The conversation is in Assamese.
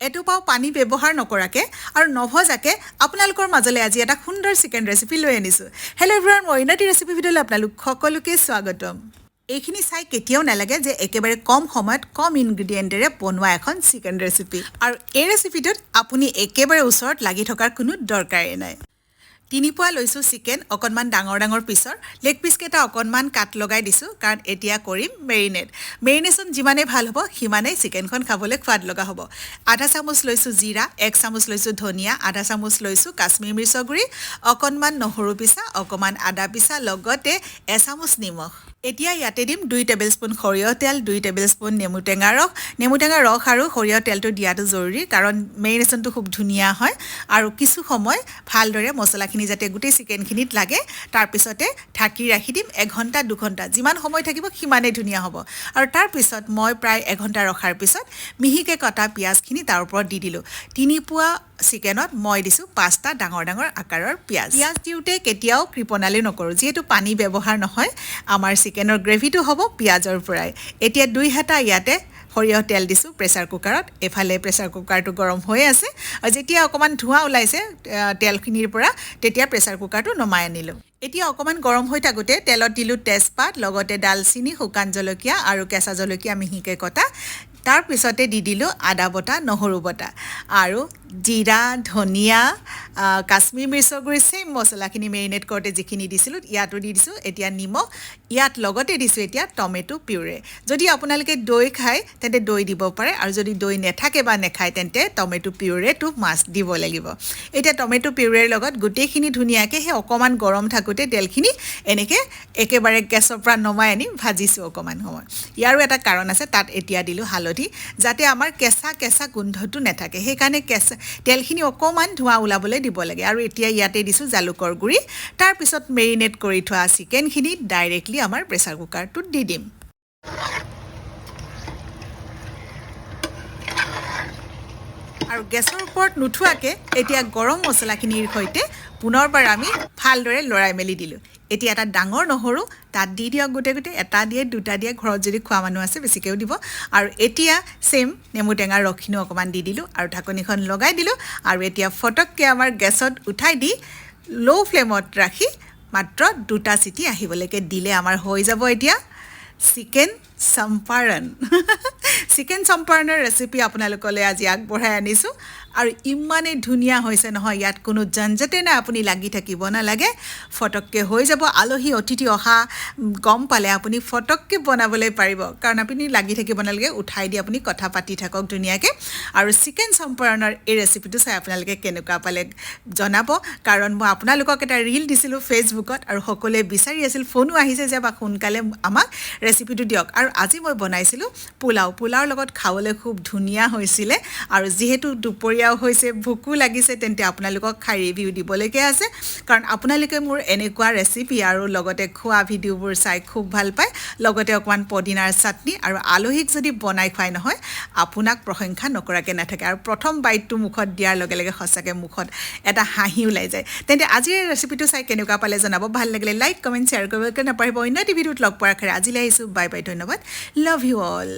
এটোপাও পানী ব্যৱহাৰ নকৰাকে আৰু নভজাকে আপোনালোকৰ মাজলৈ আজি এটা সুন্দৰ চিকেন ৰেচিপি লৈ আনিছোঁ। হেল্ল' এভৰিৱান, মই ইনাতি ৰেচিপি ভিডিঅ'লৈ আপোনালোক সকলোকে স্বাগতম। এইখিনি চাই কেতিয়াও নালাগে যে একেবাৰে কম সময়ত কম ইনগ্ৰিডিয়েণ্টেৰে বনোৱা এখন চিকেন ৰেচিপি, আৰু এই ৰেচিপিটোত আপুনি একেবাৰে ওচৰত লাগি থকাৰ কোনো দৰকাৰেই নাই। 3 পোৱা লৈছোঁ চিকেন, অকণমান ডাঙৰ ডাঙৰ পিছৰ লেগ পিচকেইটা অকণমান কাট লগাই দিছোঁ, কাৰণ এতিয়া কৰিম মেৰিনেশ্যন যিমানেই ভাল হ'ব সিমানেই চিকেনখন খাবলৈ সোৱাদ লগা হ'ব। আধা চামুচ লৈছোঁ জিৰা, 1 চামুচ লৈছোঁ ধনিয়া, আধা চামুচ লৈছোঁ কাশ্মীৰ মিৰ্চৰ গুড়ি, অকণমান নহৰু পিচা, অকণমান আদা পিচা, লগতে 1 চামুচ নিমখ। এতিয়া ইয়াতে দিম 2 টেবুল স্পুন সৰিয়হ তেল, 2 টেবুল স্পুন নেমুটেঙা ৰস আৰু সৰিয়হ তেলটো দিয়াটো জৰুৰী, কাৰণ মেৰিনেশ্যনটো খুব ধুনীয়া হয় আৰু কিছু সময় ভালদৰে মছলাখিনি যাতে গোটেই চিকেনখিনিত লাগে, তাৰপিছতে ঢাকি ৰাখি দিম 1 ঘণ্টা 2 ঘণ্টা, যিমান সময় থাকিব সিমানেই ধুনীয়া হ'ব। আৰু তাৰপিছত মই প্ৰায় 1 ঘণ্টা ৰখাৰ পিছত মিহিকৈ কটা পিঁয়াজখিনি তাৰ ওপৰত দি দিলোঁ। 3 পোৱা চিকেনত মই দিছোঁ 5টা ডাঙৰ ডাঙৰ আকাৰৰ পিঁয়াজ দিওঁতে কেতিয়াও কৃপণালি নকৰোঁ, যিহেতু পানী ব্যৱহাৰ নহয়, আমাৰ চিকেনৰ গ্ৰেভিটো হ'ব পিঁয়াজৰ পৰাই। এতিয়া 2 হেতা ইয়াতে সৰিয়হ তেল দিছোঁ প্ৰেছাৰ কুকাৰত। এফালে প্ৰেছাৰ কুকাৰটো গৰম হৈ আছে, আৰু যেতিয়া অকণমান ধোঁৱা ওলাইছে তেলখিনিৰ পৰা, তেতিয়া প্ৰেছাৰ কুকাৰটো নমাই আনিলোঁ। এতিয়া অকণমান গৰম হৈ থাকোঁতে তেলত দিলোঁ তেজপাত, লগতে ডালচিনি, শুকান জলকীয়া আৰু কেঁচা জলকীয়া মিহিকৈ কটা। তাৰপিছতে দি দিলোঁ আদা বটা, নহৰু বটা আৰু জিৰা, ধনিয়া, কাশ্মীৰ মিৰ্চৰ গুড়ি, চেম মছলাখিনি মেৰিনেট কৰোঁতে যিখিনি দিছিলোঁ ইয়াতো দি দিছোঁ। এতিয়া নিমখ, ইয়াত লগতে দিছোঁ এতিয়া টমেটো পিউৰে। যদি আপোনালোকে দৈ খায় তেন্তে দৈ দিব পাৰে, আৰু যদি দৈ নেথাকে বা নেখায় তেন্তে টমেটো পিউৰেটো মাষ্ট দিব লাগিব। এতিয়া টমেটো পিউৰেৰ লগত গোটেইখিনি ধুনীয়াকৈ সেই অকণমান গৰম থাকোঁতে তেলখিনি এনেকৈ একেবাৰে গেছৰ পৰা নমাই আনি ভাজিছোঁ অকণমান সময়। ইয়াৰো এটা কাৰণ আছে, তাত এতিয়া দিলোঁ হালধি, যাতে আমাৰ কেঁচা কেঁচা গোন্ধটো নাথাকে, সেইকাৰণে তেলখিনি অকণমান ধোঁৱা ওলাবলৈ দিব লাগে। আৰু এতিয়া ইয়াতে দিছোঁ জালুকৰ গুড়ি। তাৰপিছত মেৰিনেট কৰি থোৱা চিকেনখিনি ডাইৰেক্টলি আমাৰ প্ৰেছাৰ কুকাৰটোত দি দিম। আৰু গেছৰ ওপৰত নুঠোৱাকৈ এতিয়া গৰম মছলাখিনিৰ সৈতে পুনৰবাৰ আমি ভালদৰে লৰাই মেলি দিলোঁ। এতিয়া এটা ডাঙৰ নহৰু তাত দি দিয়ক, গোটেই এটা দিয়ে 2টা দিয়ে, ঘৰত যদি খোৱা মানুহ আছে বেছিকৈও দিব। আৰু এতিয়া চেম নেমু টেঙাৰ ৰসখিনিও অকণমান দি দিলোঁ আৰু ঢাকনিখন লগাই দিলোঁ। আৰু এতিয়া ফটককৈ আমাৰ গেছত উঠাই দি ল' ফ্লেমত ৰাখি মাত্ৰ 2টা চিটি আহিবলৈকে দিলে আমাৰ হৈ যাব এতিয়া চিকেন চম্পাৰণ। চিকেন চম্পাৰণৰ ৰেচিপি আপোনালোকলৈ আজি আগবঢ়াই আনিছোঁ, আৰু ইমানেই ধুনীয়া হৈছে নহয়, ইয়াত কোনো ঝঞ্ঝটে নাই, আপুনি লাগি থাকিব নালাগে, ফটককৈ হৈ যাব। আলহী অতিথি অহা গম পালে আপুনি ফটককৈ বনাবলৈ পাৰিব, কাৰণ আপুনি লাগি থাকিব নালাগে, উঠাই দি আপুনি কথা পাতি থাকক ধুনীয়াকৈ। আৰু চিকেন চম্পাৰণৰ এই ৰেচিপিটো চাই আপোনালোকে কেনেকুৱা পালে জনাব, কাৰণ মই আপোনালোকক এটা ৰীল দিছিলোঁ ফেচবুকত, আৰু সকলোৱে বিচাৰি আছিল, ফোনো আহিছে যে বা সোনকালে আমাক ৰেচিপিটো দিয়ক। আৰু আজি মই বনাইছিলোঁ পোলাওৰ লগত খাবলৈ খুব ধুনীয়া হৈছিলে, আৰু যিহেতু দুপৰীয়াও হৈছে, ভোকো লাগিছে, তেন্তে আপোনালোকক খাই ৰিভিউ দিবলৈকে আছে, কাৰণ আপোনালোকে মোৰ এনেকুৱা ৰেচিপি আৰু লগতে খোৱা ভিডিঅ'বোৰ চাই খুব ভাল পায়। লগতে অকণমান পদিনাৰ চাটনি, আৰু আলহীক যদি বনাই খুৱাই নহয়, আপোনাক প্ৰশংসা নকৰাকৈ নাথাকে, আৰু প্ৰথম বাইটটো মুখত দিয়াৰ লগে লগে সঁচাকৈ মুখত এটা হাঁহি ওলাই যায়। তেন্তে আজিৰ ৰেচিপিটো চাই কেনেকুৱা পালে জনাব। ভাল লাগিলে লাইক, কমেণ্ট, শ্বেয়াৰ কৰিবলৈ নাপাহৰিব। অন্য টিভিটোত লগ পোৱাৰ আশাৰে আজিলৈ আহিছোঁ। বাই বাই, ধন্যবাদ, লাভ ইউ অল।